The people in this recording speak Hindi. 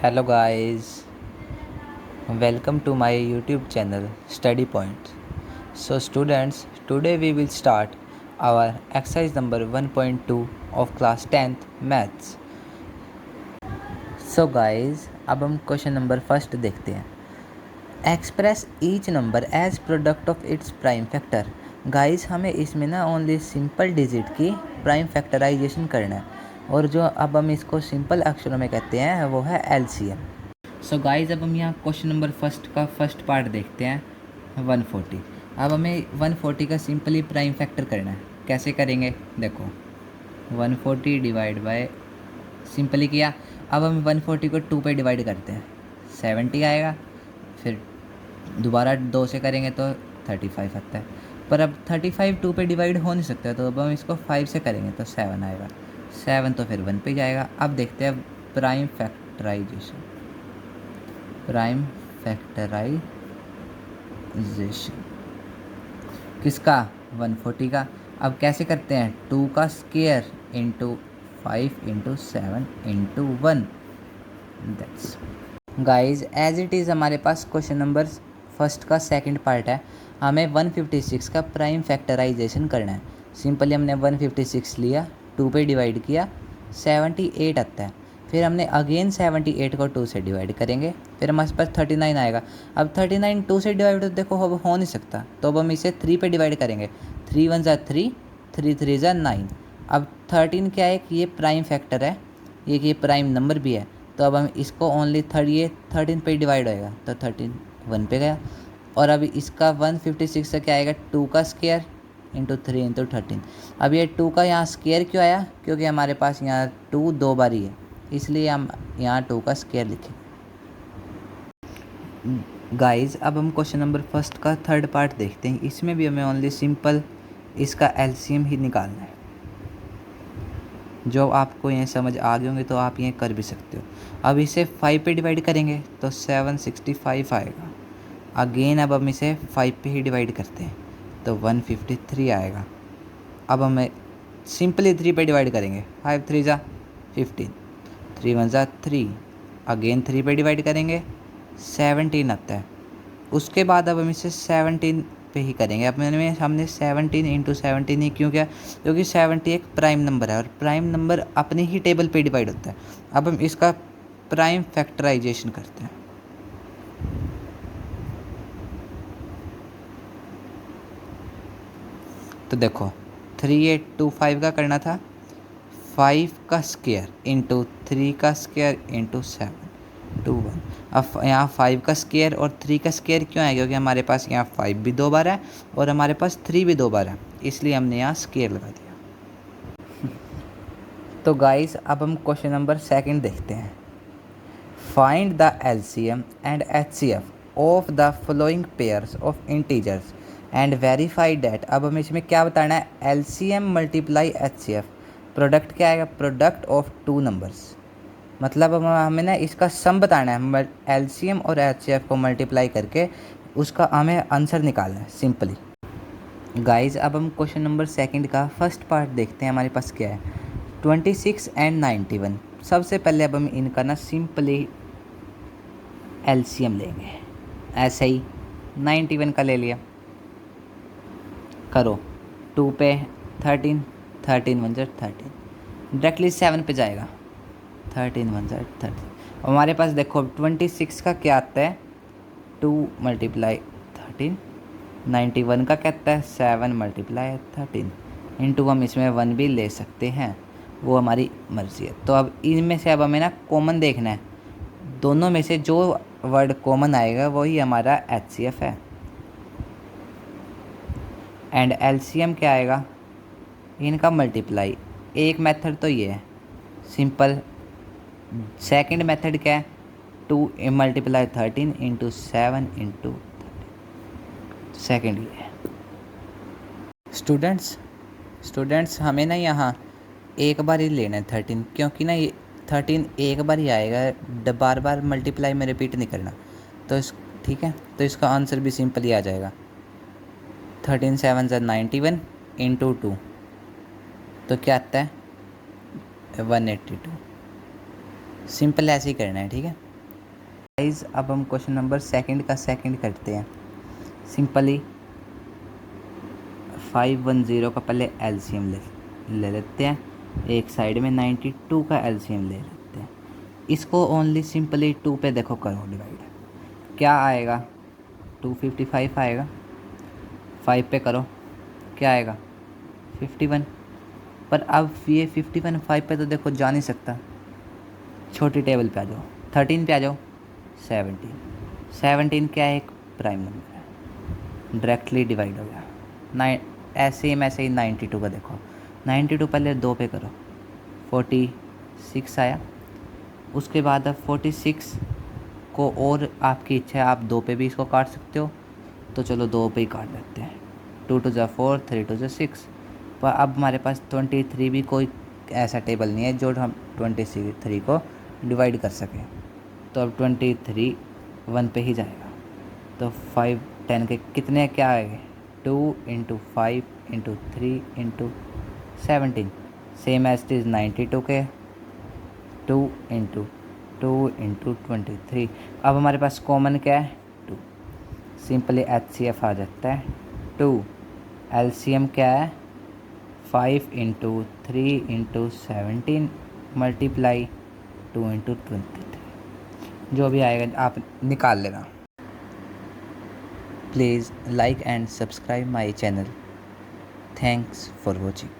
Hello guys, welcome to my YouTube channel Study Points. So students, today we will start our exercise number 1.2 of class 10th maths. So guys, अब हम क्वेश्चन नंबर फर्स्ट देखते हैं. Express each number as product of its prime factor. Guys हमें इसमें ना ओनली सिंपल डिजिट की प्राइम फैक्टराइजेशन करना है और जो अब हम इसको सिंपल अक्षरों में कहते हैं वो है एलसीएम. सो गाइस अब हम यहाँ क्वेश्चन नंबर फर्स्ट का फर्स्ट पार्ट देखते हैं 140. अब हमें 140 का सिंपली प्राइम फैक्टर करना है. कैसे करेंगे देखो, 140 डिवाइड बाय सिंपली किया. अब हम 140 को 2 पे डिवाइड करते हैं, 70 आएगा. फिर दोबारा 2 से करेंगे तो 35 आता है. पर अब 35 2 पे डिवाइड हो नहीं सकता, तो अब हम इसको 5 से करेंगे तो 7 आएगा. 7 तो फिर 1 पे जाएगा. अब देखते हैं प्राइम फैक्टराइजेशन. प्राइम फैक्टराइजेशन किसका? 140 का. अब कैसे करते हैं? 2 का square into 5 into 7 into 1. That's guys as it is हमारे पास क्वेश्चन नंबर फर्स्ट का सेकंड पार्ट है. हमें 156 का प्राइम फैक्टराइजेशन करना है. सिंपली हमने 156 लिया, 2 पे डिवाइड किया, 78 आता है. फिर हमने अगेन 78 को 2 से डिवाइड करेंगे, फिर हमारे पास 39 आएगा. अब 39 2 से डिवाइड तो देखो अब हो नहीं सकता, तो अब हम इसे 3 पे डिवाइड करेंगे. 3 1 ज़ा 3, 3 3 ज़ा 9. अब 13 क्या है कि ये प्राइम फैक्टर है, ये प्राइम नंबर भी है, तो अब हम इसको ओनली 13 पे डिवाइड होएगा तो 13 1 पे गया. और अब इसका 156 से क्या आएगा? 2 का स्क्वायर इंटू 3 इंटू 13. अब ये 2 का यहाँ स्क्वायर क्यों आया? क्योंकि हमारे पास यहाँ 2 दो बार ही है, इसलिए हम यहाँ 2 का स्क्वायर लिखें. गाइस अब हम क्वेश्चन नंबर फर्स्ट का थर्ड पार्ट देखते हैं. इसमें भी हमें ओनली सिंपल इसका एलसीएम ही निकालना है. जो आपको ये समझ आ गए होंगे तो आप ये कर भी सकते हो. अब इसे 5 पे डिवाइड करेंगे तो 765 आएगा. अगेन अब हम इसे 5 पे ही डिवाइड करते हैं तो 153 आएगा. अब हमें सिंपली 3 पे डिवाइड करेंगे, 5 3 ज़ा 15, 3 1 ज़ा 3. अगेन 3 पे डिवाइड करेंगे, 17 आता है. उसके बाद अब हम इसे 17 पे ही करेंगे. अब हमने 17 इंटू 17 ही क्यों किया? क्योंकि 70 एक प्राइम नंबर है और प्राइम नंबर अपने ही टेबल पे डिवाइड होता है. अब हम इसका प्राइम फैक्टराइजेशन करते हैं. तो देखो 3825 का करना था, 5 का स्क्वायर इंटू 3 का स्क्वायर इंटू 7 2 1. अब यहाँ 5 का स्क्वायर और 3 का स्क्वायर क्यों है? क्योंकि हमारे पास यहाँ 5 भी 2 बार है और हमारे पास 3 भी 2 बार है, इसलिए हमने यहाँ स्क्वायर लगा दिया. तो गाइस अब हम क्वेश्चन नंबर सेकंड देखते हैं. Find the LCM and HCF of the following pairs of integers and verify that. अब हमें इसमें क्या बताना है? LCM multiply HCF. प्रोडक्ट क्या आएगा? Product of 2 numbers. मतलब हमें ना इसका सम बताना है. एलसीएम और एचसीएफ को मल्टीप्लाई करके उसका हमें आंसर निकालना है सिंपली. गाइस अब हम क्वेश्चन नंबर सेकंड का फर्स्ट पार्ट देखते हैं. हमारे पास क्या है? 26 एंड 91. सबसे पहले अब हम इनका ना सिंपली एलसीएम लेंगे. ऐसे ही 91 का ले लिया, करो 2 पे 13, 13 1 13, डायरेक्टली 7 पे जाएगा, 13 1 13. हमारे पास देखो 26 का क्या आता है? 2 मल्टीप्लाई 13. 91 का क्या आता है? 7 मल्टीप्लाई 13 इंटू. हम इसमें 1 भी ले सकते हैं, वो हमारी मर्ज़ी है. तो अब इनमें से अब हमें ना कॉमन देखना है. दोनों में से जो वर्ड कॉमन आएगा वही हमारा एचसीएफ है. एंड एलसीएम क्या आएगा? इनका मल्टीप्लाई. एक मेथड तो ये है सिंपल. सेकंड मेथड क्या है? 2 मल्टीप्लाई 13 इंटू 7 इंटू 13. सेकेंड ये है. स्टूडेंट्स हमें ना यहाँ एक बार ही लेना है 13, क्योंकि ना ये 13 एक बार ही आएगा, बार बार मल्टीप्लाई में रिपीट नहीं करना. तो ठीक है, तो इसका आंसर भी सिंपल ही आ जाएगा. 13 7 ज़ा 91 इंटू 2 तो क्या आता है? 182. सिंपल ऐसे ही करना है, ठीक है. गाइस अब हम क्वेश्चन नंबर सेकंड का सेकंड करते हैं। सिंपली 510 का पहले एलसीएम ले लेते हैं। एक साइड में 92 का एलसीएम ले लेते हैं। इसको ओनली सिंपली 2 पे देखो करो डिवाइड, क्या आएगा 255 आएगा। 5 पे करो क्या आएगा 51। पर अब ये 51 5 पे तो देखो जा नहीं सकता। छोटी टेबल पे आ जाओ, 13 पे आ जाओ, 17 क्या है, एक प्राइम नंबर है, डायरेक्टली डिवाइड हो गया। ऐसे ही 92 का देखो, 92 पहले 2 पे करो 46 आया। उसके बाद अब 46 को, और आपकी इच्छा है आप 2 पे भी इसको काट सकते हो, तो चलो 2 पे ही काट देते हैं। 2 2 4, 3 2 6। पर अब हमारे पास 23 भी कोई ऐसा टेबल नहीं है जो हम 23 को डिवाइड कर सकें, तो अब 23 1 पे ही जाएगा। तो 5 10 के कितने क्या आएंगे, 2 × 5 × 3 × 17, सेम एज इट इज़ 92 के 2 × 2 × 23। अब हमारे पास कॉमन क्या है 2, सिंपली HCF आ जाता है 2। LCM क्या है 5 × 3 × 17 मल्टीप्लाई 2 × 23, जो भी आएगा आप निकाल लेना। Please like and subscribe my channel. Thanks for watching.